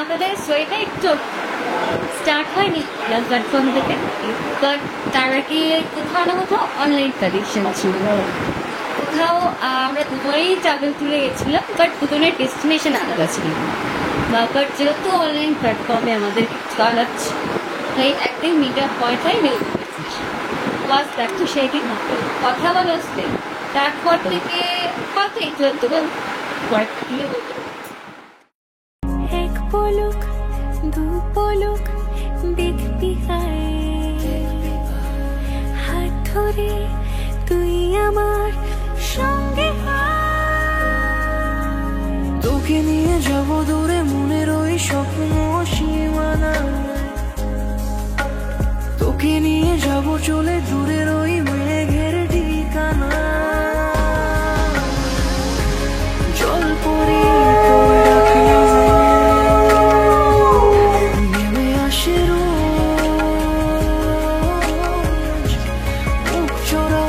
আমাদের সোয়েটা একটু স্টার্ট হয়নি প্ল্যাটফর্ম থেকে, বাট তার আগে কোথাও না কোথাও অনলাইন কালেকশন ছিল। কোথাও আমরা দুজনেই ট্রাভেল ট্যুরে গেছিলাম, বাট দুজনের ডেস্টিনেশন আলাদা ছিল। বাট যেহেতু অনলাইন প্ল্যাটফর্মে আমাদের চালাচ্ছে, তাই একদিন মিট আপ পয়েন্ট হয় বাস দেখতো সেই দিন কথা বলা আসতে। তারপর থেকে কত একটু এক পলক দু পলক দেখবি হাত ধরে তুই আমার সঙ্গে তোকে নিয়ে যাবো দূরে মনের ওই স্বপ্ন সীমানা, তোকে নিয়ে যাবো চলে দূরের ওই মেঘের ঠিকানা। জল পরি নেমে আসে রোজ মুখ চোরা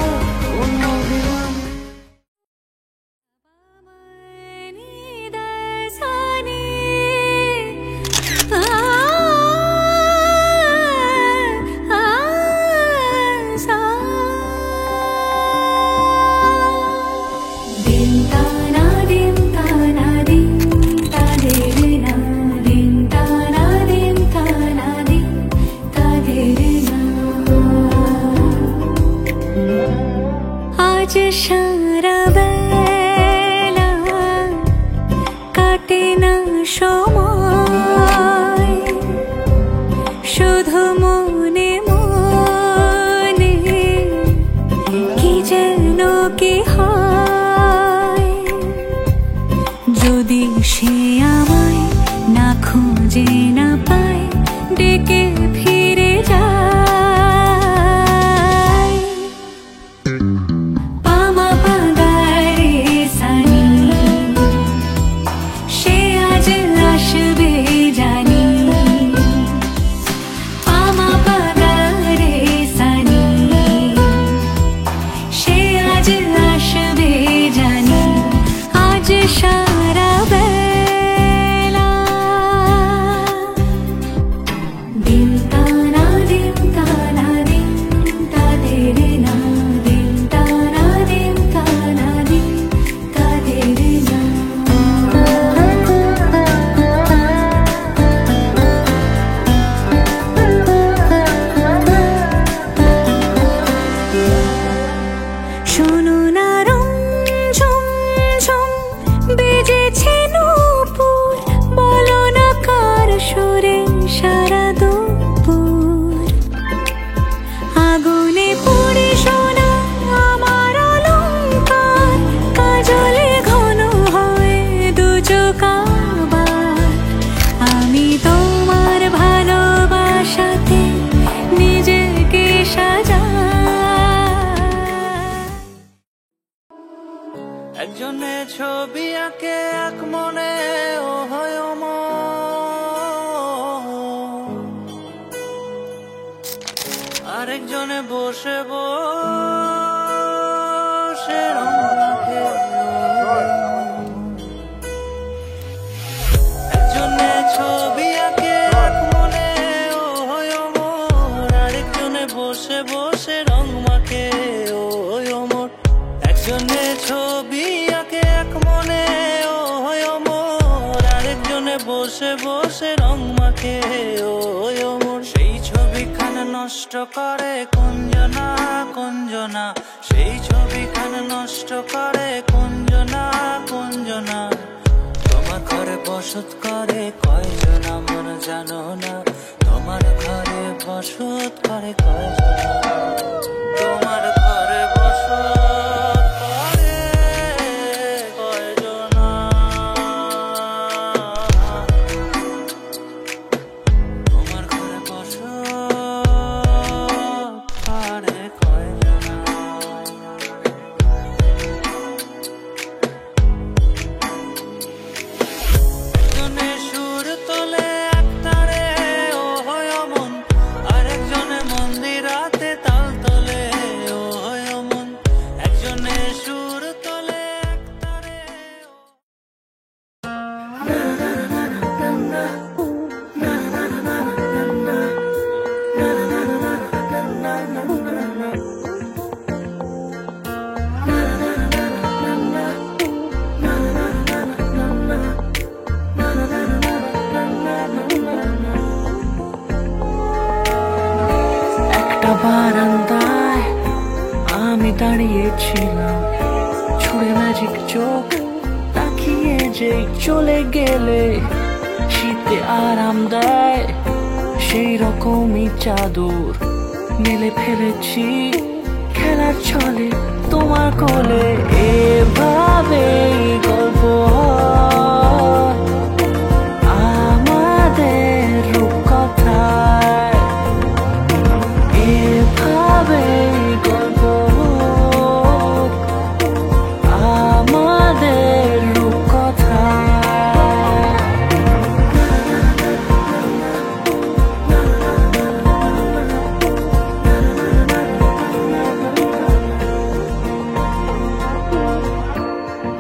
অন্য বিমানে। আজ সারা বেলা কাটে না সময়, শুধু মনে মনে কি যেন কি হয়। যদি সে আমায় না খুঁজে না পায়, ডেকে ফিরে যায়। পামা পাগারে সানি সে আজ আসবে জানি। পামা পাগারে সানি সে আজ আসবে জানি। আজ সারা বেলা দিল তানা দিল তানা দিল তাদের না, দিল তানা দিল তানা দিল তাদের না। শোনো না রঞ্ঝম ঝম বেজেছে নূপুর, বলো না কার সুরে সারা দুপুর। আগুনে পুড়ে সোনা আমার অলংকার, কাজলে ঘন হয় দু চোখ আবার। আমি তোমার ভালোবাসাতে নিজেকে সাজাই। একজনে ছবি আঁকে এক মনে ও হয় আরেকজনে বসে বসে রং মাখে। একজনে ছবি আঁকে এক মনে ও হয় আরেকজনে বসে বসে রং মাখে ও অমর। একজনে ছবি আঁকে এক মনে ও হয় আরেকজনে বসে বসে রং মাখে ও অমর। সেই ছবিখানা নষ্ট করে কুঞ্জনা কুঞ্জনা, সেই ছবিখানা নষ্ট করে কুঞ্জনা কুঞ্জনা। তোমার ঘরে বসত করে কয়জন আমার জানো না, তোমার ঘরে বসত করে কয়জন, তোমার ঘরে বসত করে কয়জন, তোমার ঘরে বসত করে কয়জন। একজনে সুর তোলে এক তারে ও হয় অমন, আরেকজনে মন্দিরাতে তাল তোলে ও হয় অমন। একজন বারান্দায় আমি দাঁড়িয়েছিলাম, ছুঁড়ে ম্যাজিক চোখ তাকিয়ে যে চলে গেলে। শীতে আরাম দেয় সেই রকমই চাদর মেলে ফেলেছি খেলার ছলে তোমার কোলে। এভাবে গল্প হয় আমাদের রূপকথায়, এভাবে গল্প হোক আমাদের রূপকথায়।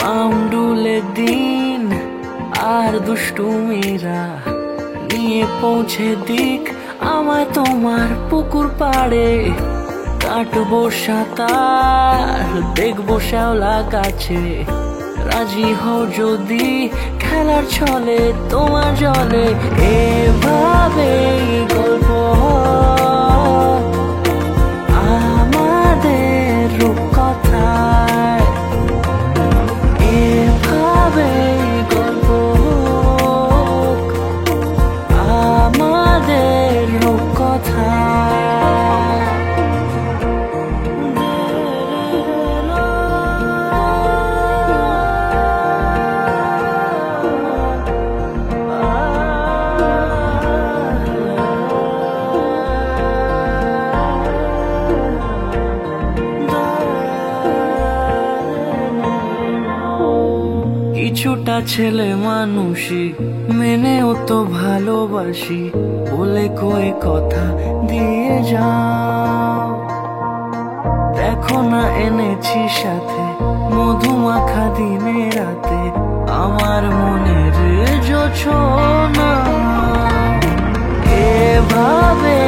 পাউন্ডুলে দিন আর দুষ্টুমিরা নিয়ে পৌঁছে দিক আমায় তোমার পুকুর পাড়ে। কাটবো সাঁতার দেখবো শ্যাওলা গাছে, রাজি হও যদি খেলার ছলে তোমার জলে। এভাবে গল্প হয় আমাদের রূপকথায়, এভাবে গল্প হোক আমাদের রূপকথায়। কিছুটা ছেলে মানুষই মেনেও তো ভালোবাসি, বলে কয়ে কথা দিয়ে যাও। দেখো না এনেছি সাথে মধুমাখা দিনে রাতে আমার মনের জোছনা। এভাবে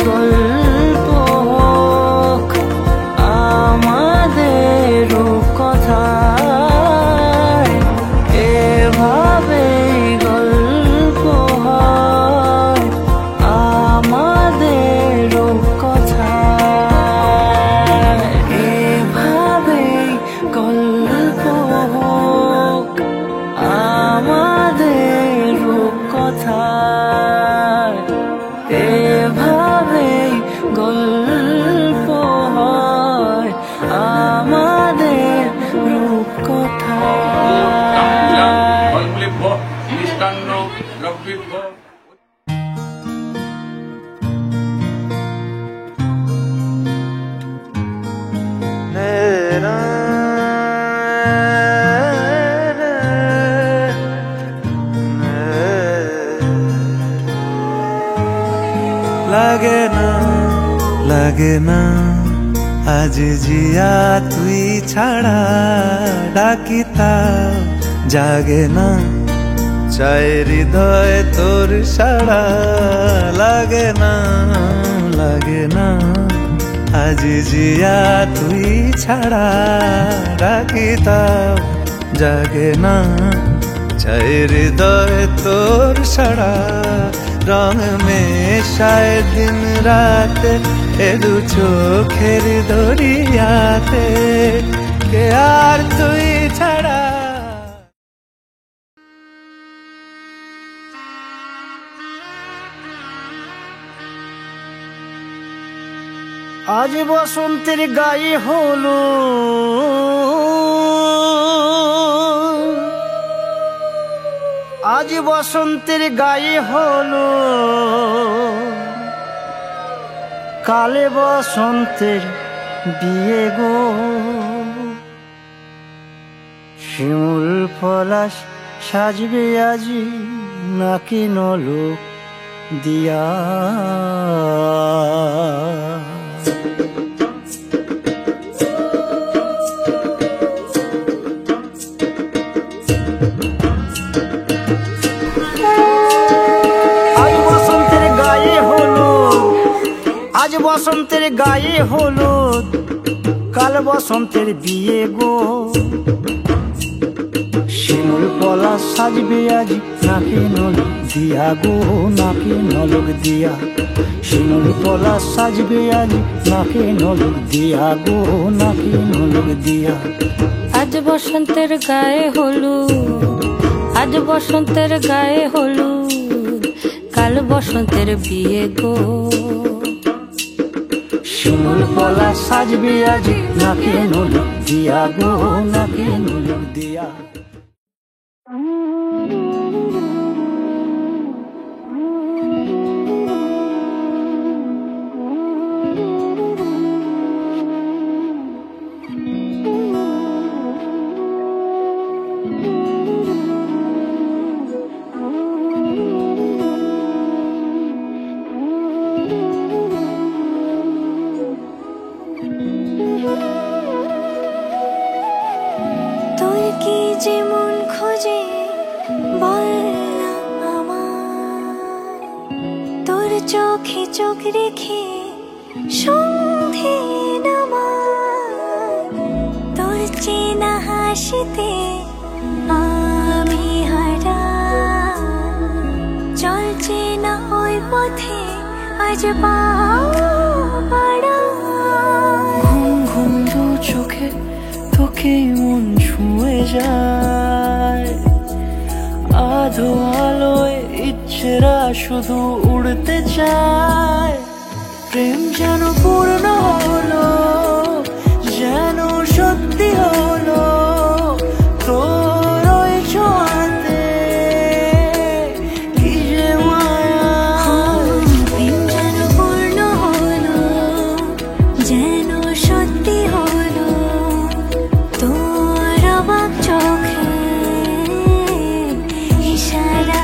গল্প হোক আমাদের রূপকথায়, এভাবে গল্প হয় আমাদের রূপকথায়, এভাবে গল্প হোক আমাদের রূপকথায়, এভাবে গল্প হয় আমাদের রূপকথায়। মিষ্টান্ন দ্রব্যিভ্য। লাগে না লাগে না আজ জিয়া তুই ছাড়া, ডাকিতা জাগে না চাই হৃদয় তোর সাড়া। লাগে না লাগে না আজ জিয়া তুই ছাড়া, ডাকিতা জাগে না চাই হৃদয় তোর সাড়া। রং মেশায় দিন রাতে এ দু চোখের দরিয়াতে, কে আর তুই ছাড়া। আজ বসন্তের গায়ে হলো আজ বসন্তের গায়ে হলো, কালে বসন্তের বিয়ে গো। শিমুল পলাশ সাজবে আজি নাকি নলোক দিয়া। আজ বসন্তের গায়ে হলুদ, কাল বসন্তের বিয়ে গো। শিমুল পলাশ সাজবে আজি নাকে নলক দিয়া গো, নাকে নলক দিয়া। শিমুল পলাশ সাজবে আজি নাকে নলক দিয়া গো, নাকে নলক দিয়া। আজ বসন্তের গায়ে হলুদ, আজ বসন্তের গায়ে হলুদ, কাল বসন্তের বিয়ে গো। শিমুল পলাশ সাজবে আজি নাকে নলক দিয়া গো, নাকে নলক দিয়া। তুই কি যেমন খোঁজে বল না আমার, তোর চোখে চোখ রেখে সন্ধে নামার, তোর চেনা হাসিতে আমি হারা, চলছে না ওই পথে আজ পাড়া। ঘুম ঘুম দু চোখে তোকে মন ছুঁয়ে যায়, আধো আলোয় ইচ্ছেরা শুধু উড়তে চায়। প্রেম যেন পূর্ণ হলো, যেন সত্যি হলো, তোর ওই ছোঁয়াতে কি যে মায়া। প্রেম যেন পূর্ণ হলো, যেন সত্যি হলো, তোর অবাক চোখে ইশারা।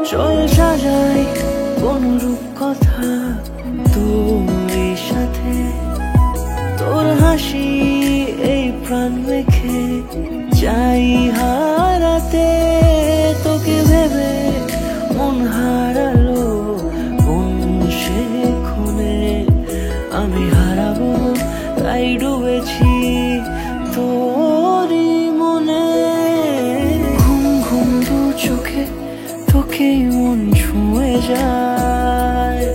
চল সাজাই কোন রূপ কথা তোর সাথে, তোর হাসি এই প্রাণ রেখে চাই হারাতে। তোকে ভেবে মন হারালো কোন সে খুনে, আমি হারাবো তাই ডুবেছি তোরই মনে। ঘুম ঘুম দু চোখে তোকে মন ছুঁয়ে যায়,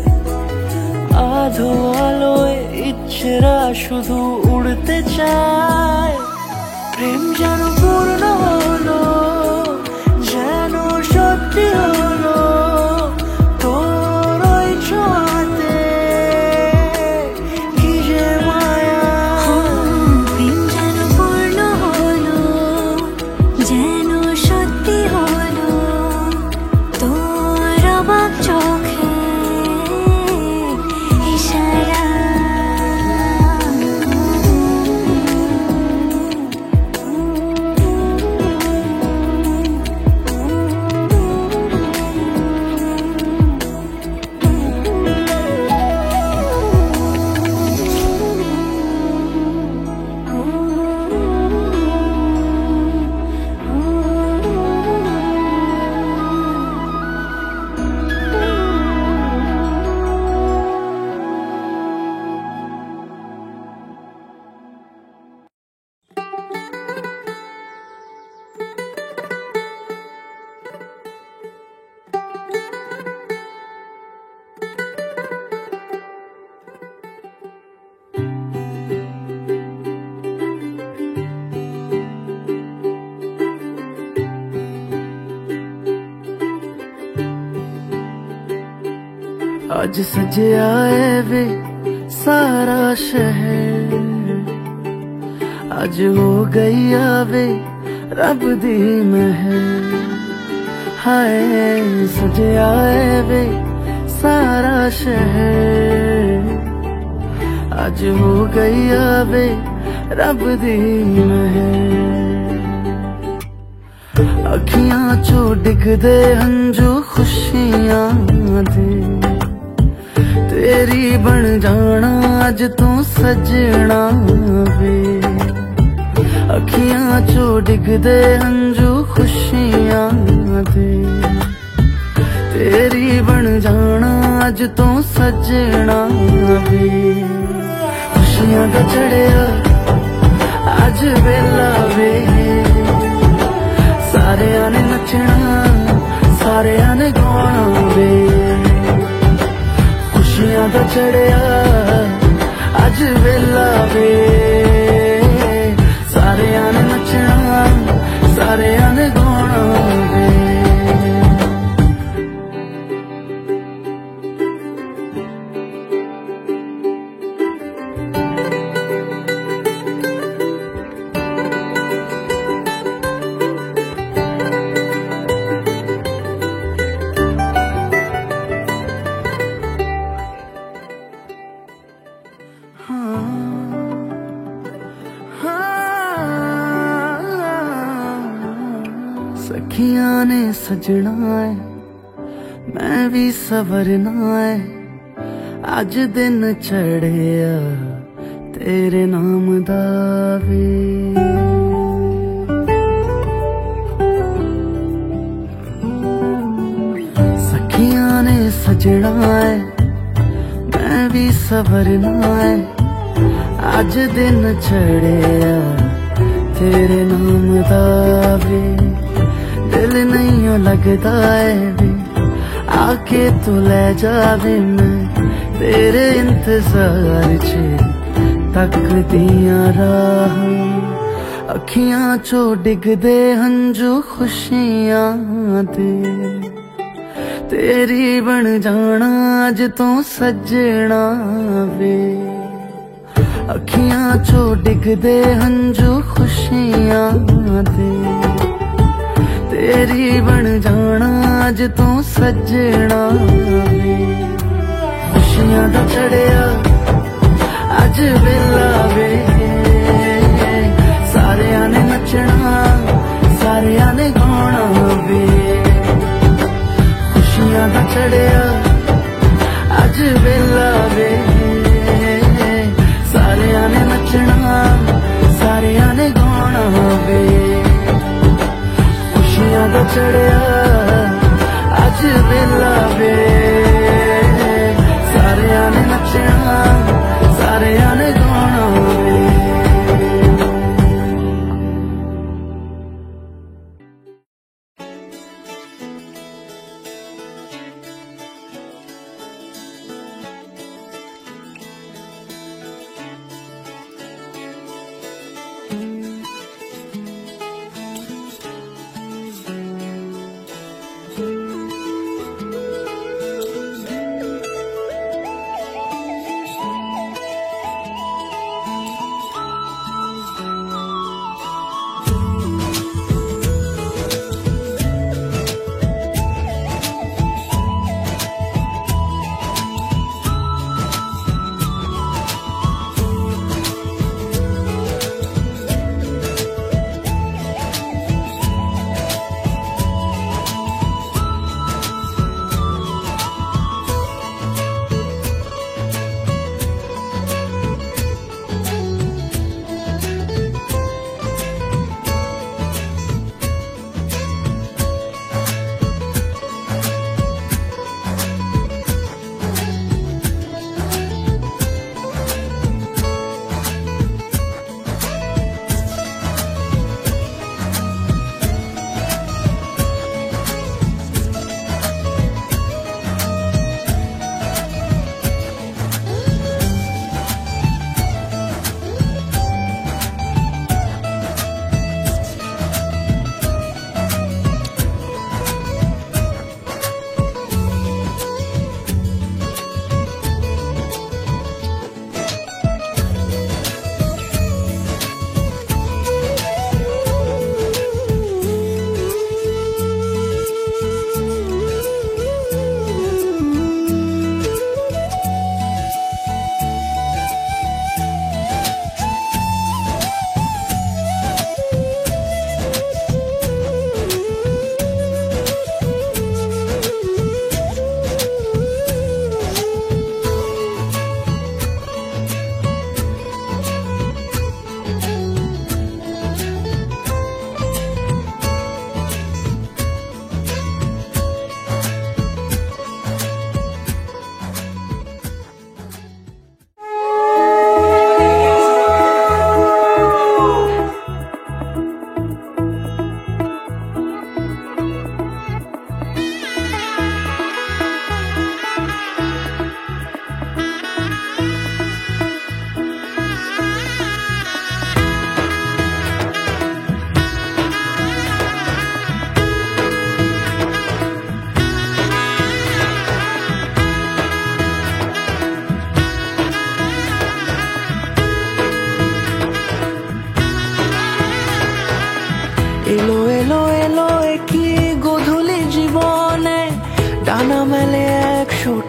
আধো আলোয় ইচ্ছেরা শুধু উড়তে চায়। প্রেম যেন পূর্ণ হলো, যেন সত্যি হলো, তোর ওই ছোঁয়াতে কি যে মায়া। প্রেম যেন পূর্ণ হলো, যেন সত্যি হলো, তোর অবাক চোখে ইশারা। आज सजे आए वे सारा शहर, आज हो गई आवे रब दी महर। हाय सजे आए वे सारा शहर, आज हो गई आवे रब दी महर। अखियां चो डिगदे हंजू खुशियां दे तेरी बन जाना अज तू सजना वे अखियां चो डिगदे हंजू खुशियां दे तेरी बन जाना अज तू सजना वे खुशियां दा चढ़िया अज वेला वे सारिया ने नचना सारिया ने गाना वे खुशियां दा चढ़िया अज वेला वे सारिया ने नचना सारिया ने गाना वे सखियां ने सजना है मैं भी सवरना है अज दिन चढ़िया तेरे नाम दा वे सखियां ने सजना है मैं भी सवरना है अज दिन चढ़िया तेरे नाम दा वे दिल नहीं लगता है वे आके तू ले जावे मैं तेरे इंतजार च तक दिया राह अखियां चो डिगदे हंजू खुशियां दे तेरी बन जाना अज तू सजना वे अखियां चो डिगदे हंजू खुशियां दे तेरी बन जाना अज तू सजना वे खुशियां दा चढ़िया अज वेला वे सारिया ने नचना सारिया ने गाना वे खुशियां दा चढ़िया अज वेला वे सारिया ने नचना सारिया ने गाना वे खुशियां दा चढ़िया अज वेला वे सारिया ने नचना सारिया ने गाना वे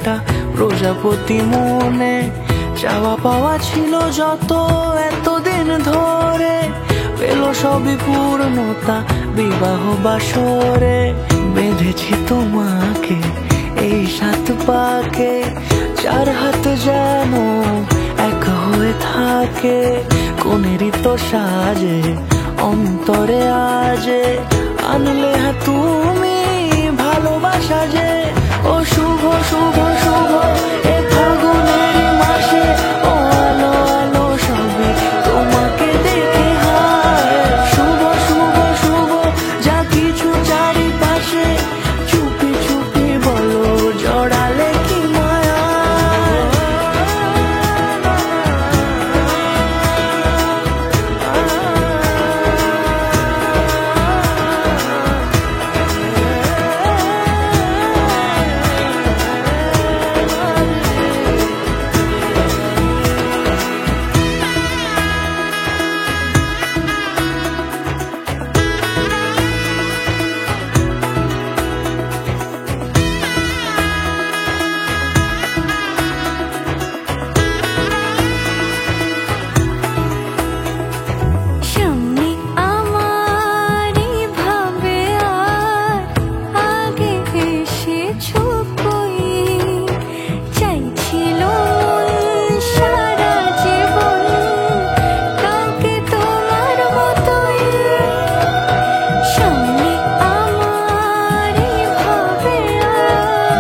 একটা প্রজাপতি মনে, চাওয়া পাওয়া ছিল যত এতদিন ধরে, পেল সবই পূর্ণতা বিবাহ বাসরে। বেঁধেছি তোমাকে এই 7 পাকে, 4 হাত যেন এক হয়ে থাকে। কোনেরই তো সাজে অন্তরে আজে, আনলে হ্যাঁ তুমি ভালোবাসা যে। ও শুভ শুভ শুভ এ ফাগুনের মাসে, ও আলো আলো সবই তোমাকে দেখে হয়। শুভ শুভ শুভ যা কিছু চারিপাশে, চুপি চুপি বলো জড়ালে কি মায়া। সামনে আমার ভাবে আর আগে এসেছো কই, চাইছিল সারা জীবন কাউকে তোমার মতোই। সামনে আমার ভাবে আর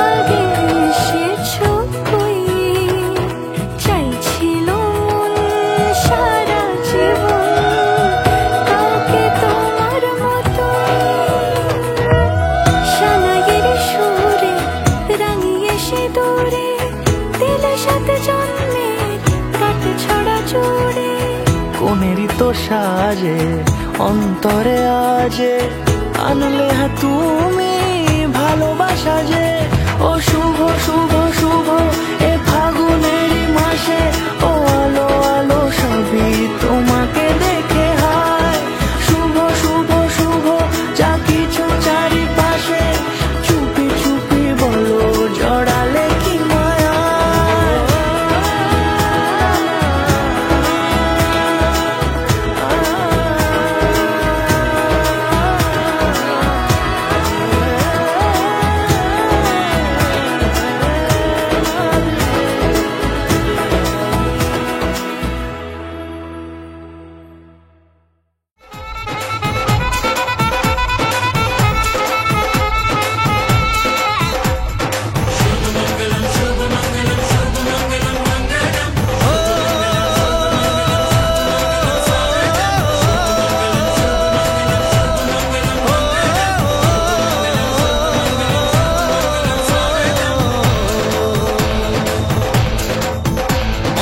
আগে এসেছো কই, চাইছিল সারা জীবন কাউকে তোমার মতোই। সানাইয়ের সুরে রাঙিয়ে সে দূরে, দিলে 7 জন্মের কাট ছড়া জুড়ে। কোনেরই তো সাজে অন্তরে আজে, আনলে হ্যাঁ তুমি ভালোবাসা যে। ও শুভ শুভ শুভ এ ফাগুনের মাসে, ও আলো আলো সবই তোমাকে দেখে হয়। শুভ শুভ শুভ যা কিছু চারিপাশে, চুপি চুপি বলো জড়ালে কি মায়া।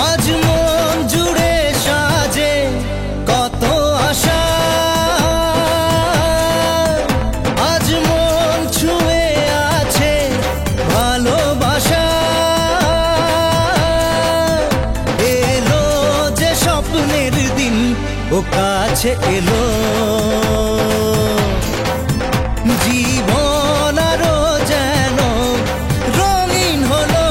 আজ মন জুড়ে সাজে কত আশা, আজ মন ছুঁয়ে আছে ভালোবাসা। এলো যে স্বপ্নের দিন, ও কাছে এলো জীবন আরো যেন রঙিন হলো।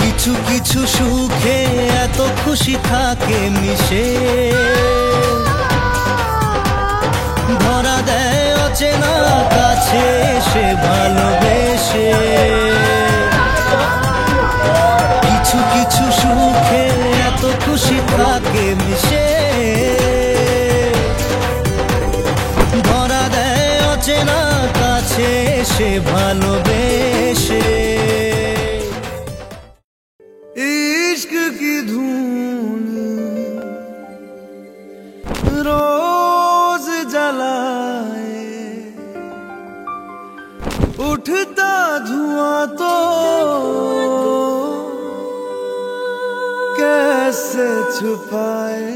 কিছু কিছু সুখে এত খুশি থাকে মিশে, ধরা দেয় অচেনা কাছে সে ভালোবেসে। কিছু কিছু সুখে এত খুশি থাকে মিশে, ধরা দেয় অচেনা কাছে সে ভালোবেসে। इश्क की धूल रोज जलाए, उठता धुआं तो कैसे छुपाए।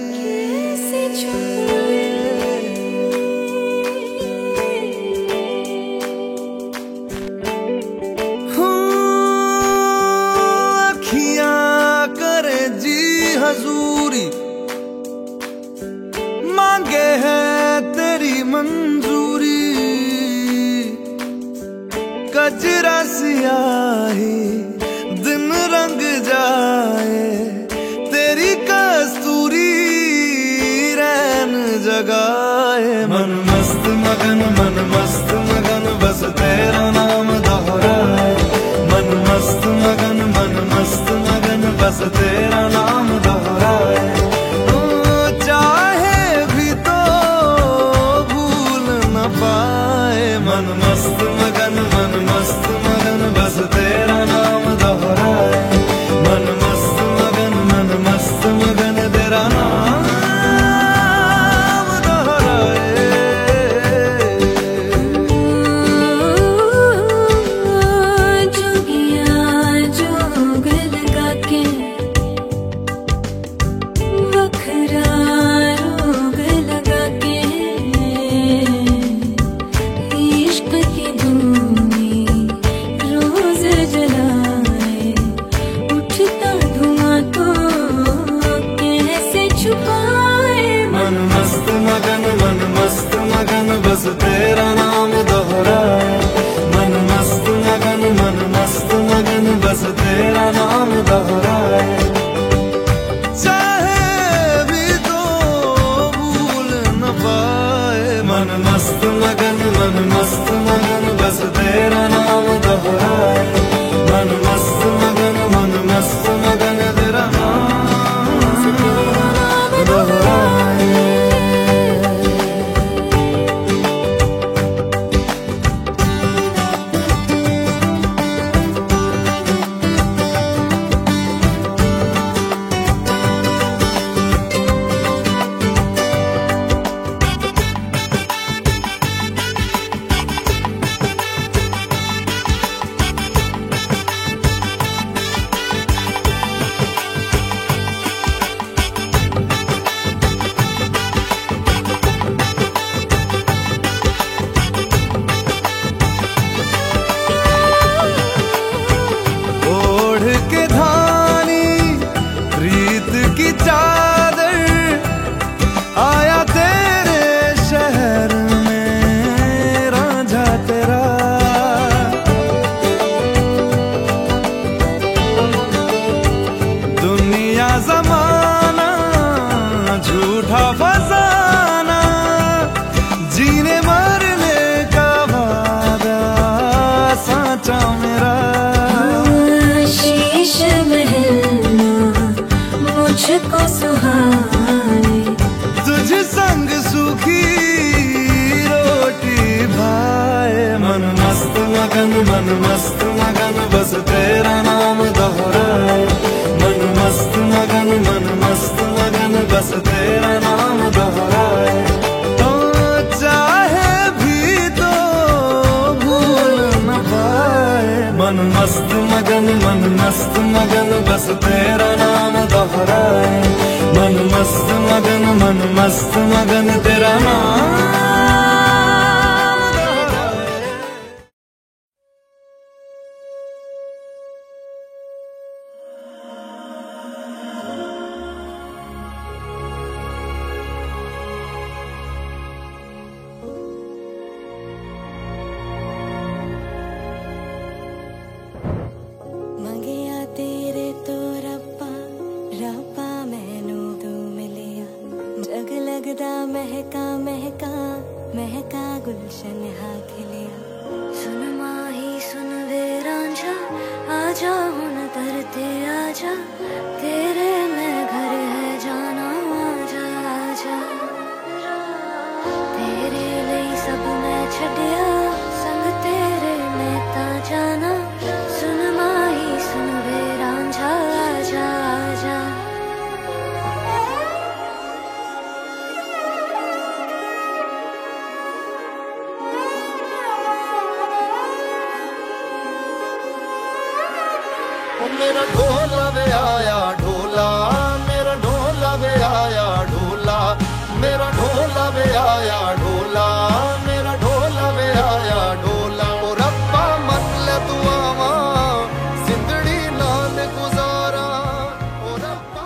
बस तेरा नाम दोहराए। चाहे भी तो भूल न पाए, मन मस्त मगन बस तेरा नाम दोहराए। मन मस्त मगन तेरा नाम दोहराए। मुझको सुहाए, तुझ संग सूखी रोटी भाए। मन मस्त मगन बस तेरा नाम दोहराए। मन मस्त मगन बस तेरा नाम दोहराए। तो चाहे भी तो भूल न पाए, मन मस्त मगन बस तेरा नाम दोहराए। मन मस्त मगन तेरा नाम मंगिया तेरे तो रब्बा रब्बा मैनू तू मिलिया। जग लगदा महका महका महका गुलशन हा खिलिया। सुन माही सुन वे रांझा, आजा हुन धरते आजा, तेरे में घर है जाना, आजा आजा। तेरे लिए सब मैं छड़िया, संग तेरे मैं ता जाना। सुन माही सुन वे रांझा, आजा आजा। मेरा ढोला वे आया ढोला, मेरा ढोला वे आया ढोला, मेरा ढोला वे आया ढोला, मेरा ढोला वे आया ढोला। ओ रब्बा मन ले दुआवा, जिंदड़ी नाल गुजारा। ओ रब्बा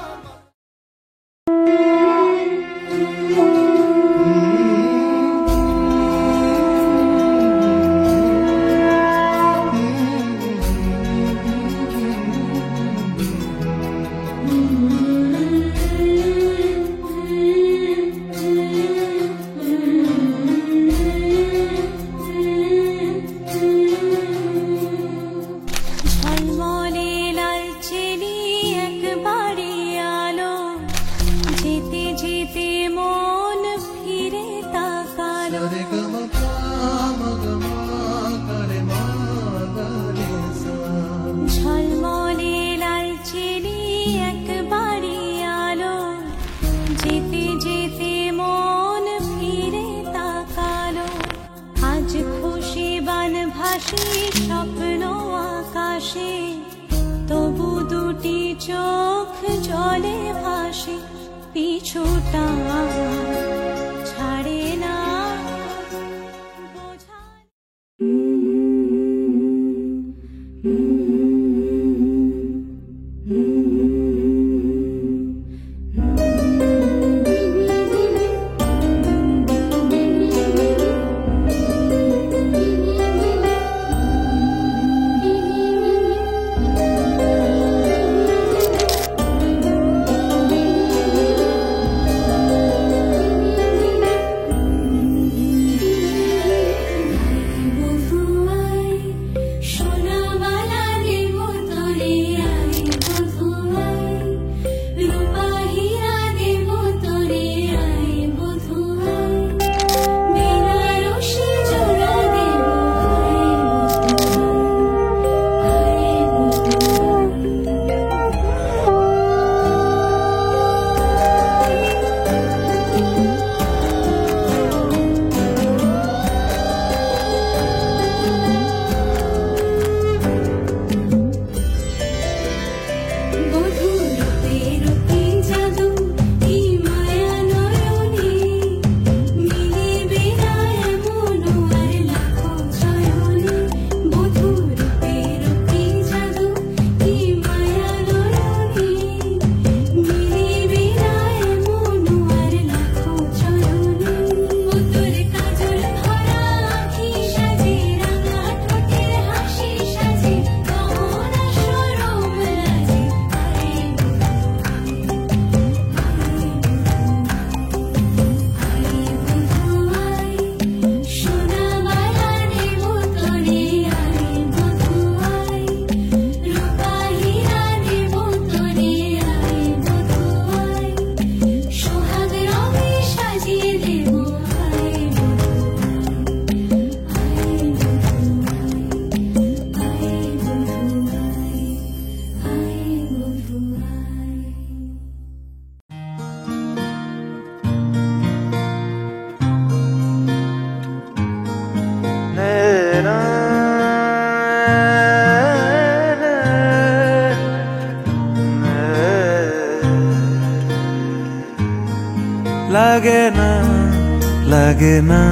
ঝলমলে লাল চিনি একবারে আলো, যেতে যেতে মন ফিরে তাকালো। ঝলমলে লাল চিনি একবারে আলো, যেতে যেতে মন ফিরে তাকালো। আজ খুশি বান ভাসি স্বপ্ন আকাশে, তবু দুটি চোখ জলে ভাসে। পিছুটা ছাড়ে না বোঝা। লাগে না লাগে না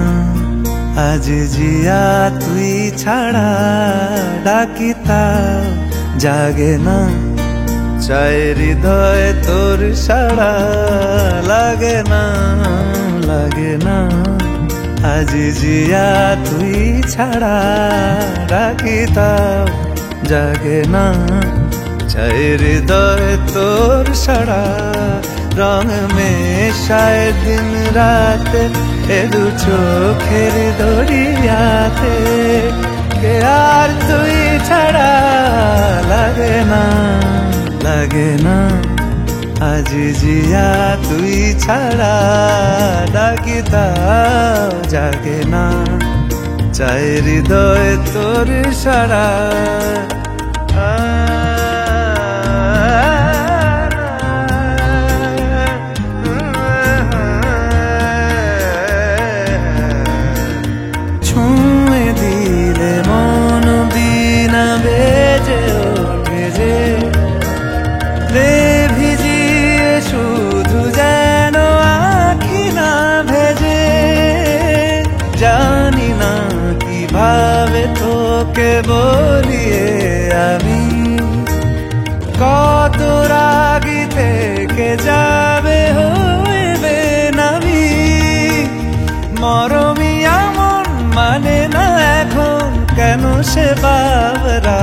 আজ জিয়া তুই ছাড়া ডাকি তাও জাগে না চাই হৃদয় তোর সাড়া লাগে না আজ জিয়া তুই ছাড়া ডাকি তাও জাগে না চাই হৃদয় তোর সাড়া রং মেশায় দিন রাত এ দু চোখের দরিয়াতে কে আর তুই ছাড়া লাগে না আজ জিয়া তুই ছাড়া ডাকি তাও জাগে না চাই হৃদয় তোর সাড়া ছুঁয়ে দিলে মন বিনা বেজে ওঠে যে রে ভিজিয়ে শুধু যেন আখি না ভেজে জানি না কিভাবে তোকে বলিয়ে আমি কত রাগি থেকে যাবে হইবে নামি মরমিয়া মন মানে না এখন কেন সে বাবরা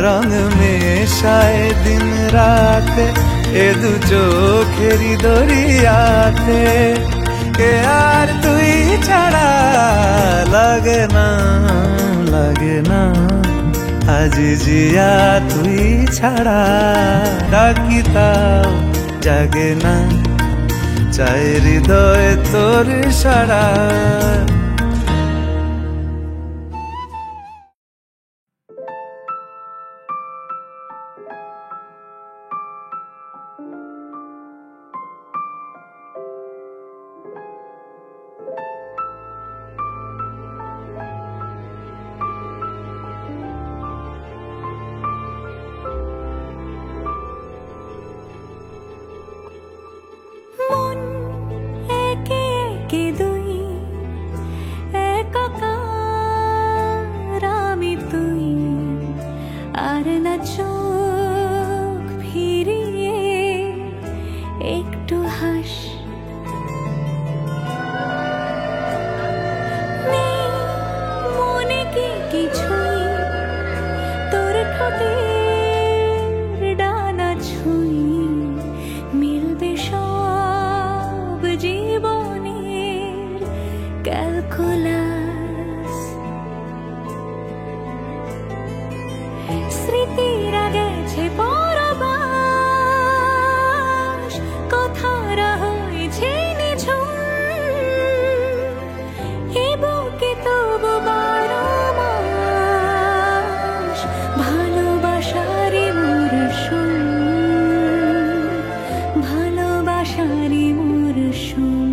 রং মেশায় দিন রাতে এ দু চোখেরি দরিয়াতে কে আর তুই ছাড়া লাগে না আজ জিয়া তুই ছাড়া ডাকি তাও জাগে না চাই হৃদয় তোর সাড়া মন একে একে দুই একাকার আমি তুই আর না চোখ ফিরিয়ে একটু হাস নেই মনে কি কিছুই তোর ঠোঁটের ডানা ছুঁই মিলবে সব জীবনের ক্যালকুলাস স্মৃতিরা গেছে পরবাস কথারা হয়েছে নিঝুম এ বুকে তবু 12 মাস ভালোবাসারই মরশুম ভালোবাসারই মরশুম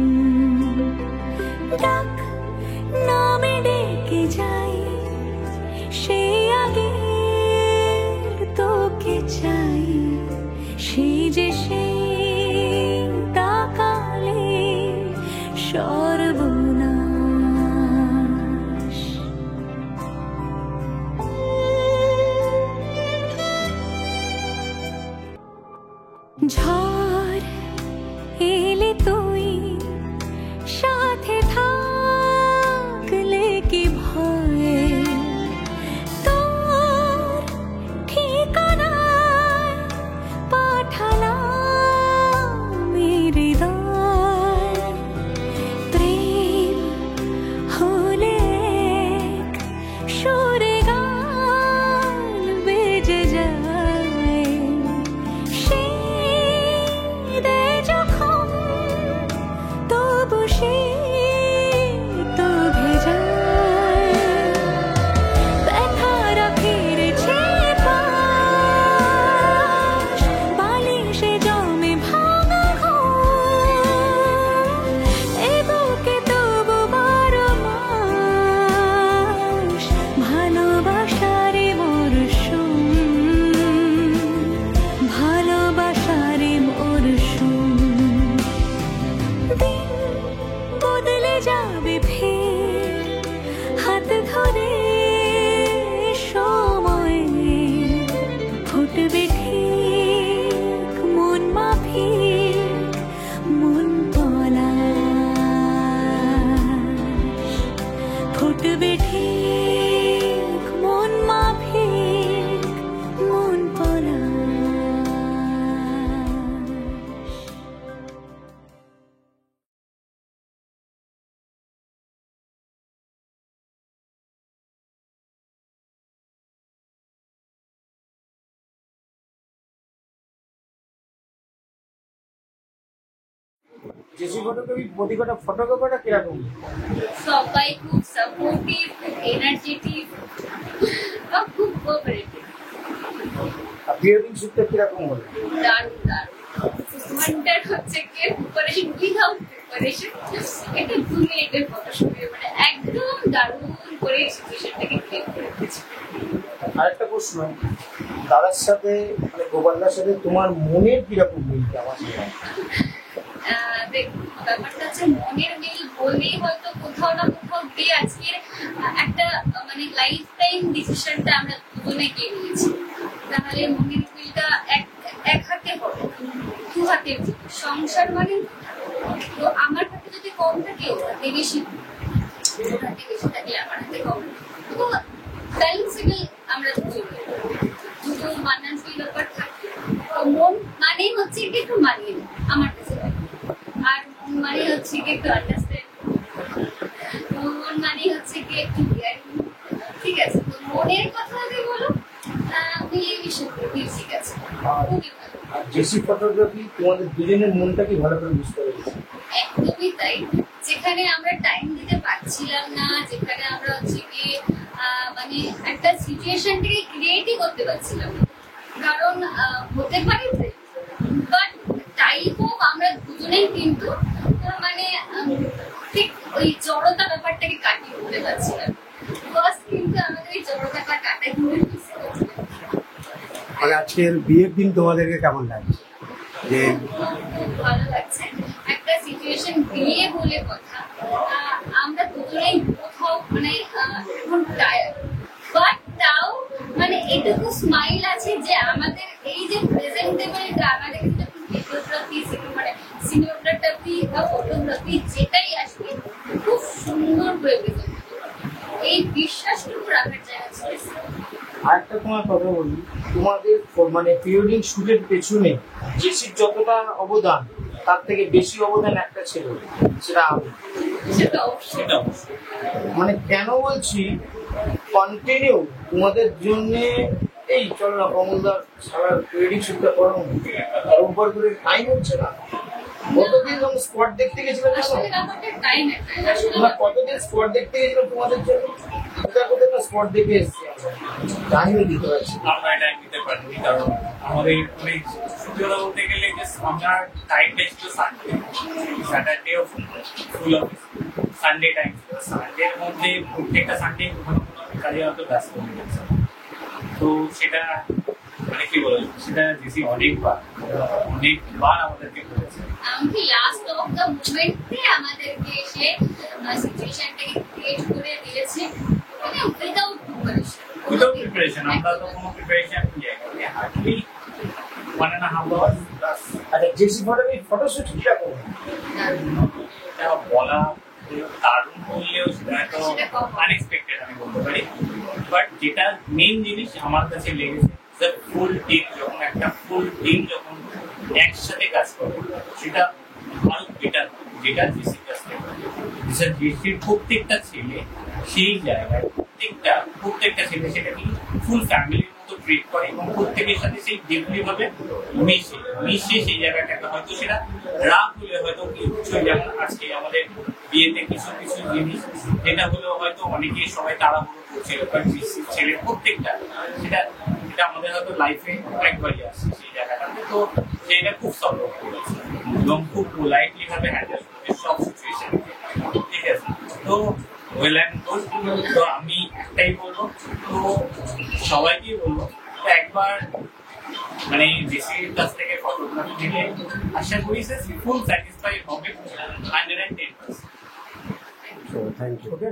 ডাক নামে ডেকে যাই সে আগের তোকে চাই সে যে সেই তাকালে সর্বনাশ ঝড় এলে তুই সাথে থাকলে কি ভয় তোর ঠিকানায় পাঠালাম হৃদয় জেসি ফটোগ্রাফি প্রতিটা ফটোগ্রাফারটা কিরকম? সবাই খুব সাপোর্টিভ, খুব এনার্জেটিক, খুব কোঅপারেটিভ। আর প্রি ওয়েডিং শুটটা কিরকম হলো? দারুণ দারুণ। ওয়ান্ডার হচ্ছে কি প্রিপারেশন উইদাউট প্রিপারেশন, এটা 2 মিনিটের ফটোশুট, মানে একদম দারুণ করে সিচুয়েশনটাকে ক্রিয়েট করে দিয়েছে। আরেকটা প্রশ্ন, দাদার সাথে মানে গোপালদার সাথে তোমার মনের কিরকম মিলটা? আমার দেখ, ব্যাপারটা হচ্ছে মনের মিল বললেই হয়তো কোথাও না কোথাও গিয়ে আজকের একটা মানে লাইফ টাইম ডিসিশনটা আমরা দুজনে গিয়ে নিয়েছি। তাহলে মনের মিলটা এক হাতে হবে, 2 হাতে সংসার মানে। তো আমার হাতে যদি কম থাকে ওর হাতে বেশি, ওর হাতে বেশি থাকলে আমার হাতে কম। তো ব্যালেন্সেবল আমরা দুটো মানানসই ব্যাপার থাকে। তো মন মানেই হচ্ছে কি একটু মানিয়ে নেয় আমার কাছে, আর মন মানে হচ্ছে কি একটু আন্ডারস্ট্যান্ড, মন মানে হচ্ছে কি একটু কেয়ারিং। ঠিক আছে, তো মনের কথা যদি বলো মিলিয়ে মিশে ঠিক আছে, খুবই ভালো। আর জেসি ফটোগ্রাফি তোমাদের দুজনের মনটা কি ভালো করে বুঝতে পেরেছে? একদমই তাই। যেখানে আমরা টাইম দিতে পারছিলাম না, যেখানে আমরা হচ্ছে কি মানে একটা সিচুয়েশনটাকে ক্রিয়েটই করতে পারছিলাম না, কারণ হতে পারে বাট টাইপও আমরা দুজনেই কিন্তু মানে ঠিক ওই জড়তা ব্যাপারটাকে কাটিয়ে উঠতে পারছিলাম। ফার্স্ট কিন্তু আমাদের এই জড়তাটা কাটা কিন্তু মানে আজকের বিয়ের দিন তোমাদেরকে কেমন লাগছে? যে খুব ভালো লাগছে। একটা সিচুয়েশন বিয়ে বলে কথা, আমরা দুজনেই কোথাও মানে এখন টায়ার্ড, বাট তাও মানে এটুকু স্মাইল আছে যে আমাদের এই যে প্রেজেন্টেবলটা আমাদের ভিডিওগ্রাফি মানে সিনেমাটোগ্রাফি বা ফটোগ্রাফি যেটাই আসবে খুব সুন্দর হয়ে প্রেজেন্ট, এই বিশ্বাসটুকু রাখার জায়গা ছিল। আরেকটা তোমার কথা বলি, তোমাদের মানে প্রি ওয়েডিং শুটের পেছনে জেসির যতটা অবদান তার থেকে বেশি অবদান একটা ছিল, সেটা আমি। সেটা অবশ্যই মানে কেন বলছি, কন্টিনিউ তোমাদের জন্য এই চলো না কমলদার সারা ওয়েডিং শুটটা করো, রোববার করে টাইম হচ্ছে না। কতদিন তুমি স্পট দেখতে গেছিলে জানো? আসলে আমাদের টাইম তোমরা কতদিন স্পট দেখতে গেছিল তোমাদের জন্য? কোথায় কোথায় না স্পট দেখে এসেছি, টাইমই দিতে পারছি না। আমরা টাইম দিতে পারিনি, কারণ আমাদের অনেক সত্যি কথা বলতে গেলে যে আমরা টাইমটা ছিল সানডে, স্যাটারডে ফুল অফিস, সানডে টাইম ছিল। সানডের মধ্যে প্রত্যেকটা সানডে কোনো কাজে হয়তো ব্যস্ত হয়ে গেছে। তো সেটা মানে কি বলবো, সেটা জেসি অনেকবার আমাদেরকে বলেছে। আমি লাস্ট অফ দ্য মোমেন্টে আমাদেরকে এসে সিচুয়েশনটাকে ক্রিয়েট করে দিয়েছে, মানে উইদাউট প্রিপারেশন। আমরা তো কোনো প্রিপারেশন নিয়ে হার্ডলি 1.5 hours প্লাস। আচ্ছা, জেসি ফটোগ্রাফি ফটোশুট কিরকম? এটা বলা দারুণ বললেও সেটা তো আনএক্সপেক্টেড আমি বলতে পারি। বাট যেটা মেইন জিনিস আমার কাছে লেগেছে, ফুল টিম যখন একটা ফুল টিম যখন একসাথে কাজ করে সেটা আরো বেটার, যেটা জেসির কাছ থেকে জেসির প্রত্যেকটা ছেলে সেই জায়গায় প্রত্যেকটা ছেলে সেটাকে ফুল ফ্যামিলির মতো ট্রিট করে এবং প্রত্যেকের সাথে সেই ডিপলি ভাবে মিশে সেই জায়গাটাকে হয়তো সেটা রাগ হলে হয়তো কিছু, যেমন আজকে আমাদের বিয়েতে কিছু কিছু জিনিস যেটা হলো হয়তো অনেকেই সবাই তাড়াহুড়ো করছিল, বাট ছেলের প্রত্যেকটা সেটা আমাদের হয়তো লাইফে একবারই আসছে সেই জায়গাটাতে। তো সেটা খুব সলভ করেছে এবং খুব পোলাইটলি ভাবে হ্যান্ডেল করছে সব সিচুয়েশন। ঠিক আছে, তো ওয়েল অ্যান্ড গুড। তো আমি একটাই বলবো, তো সবাইকেই বলবো একবার মানে জেসির কাছ থেকে ফটোগ্রাফি নিলে আশা করি ফুল স্যাটিসফাই হবে 110%। Thank you. ওকে।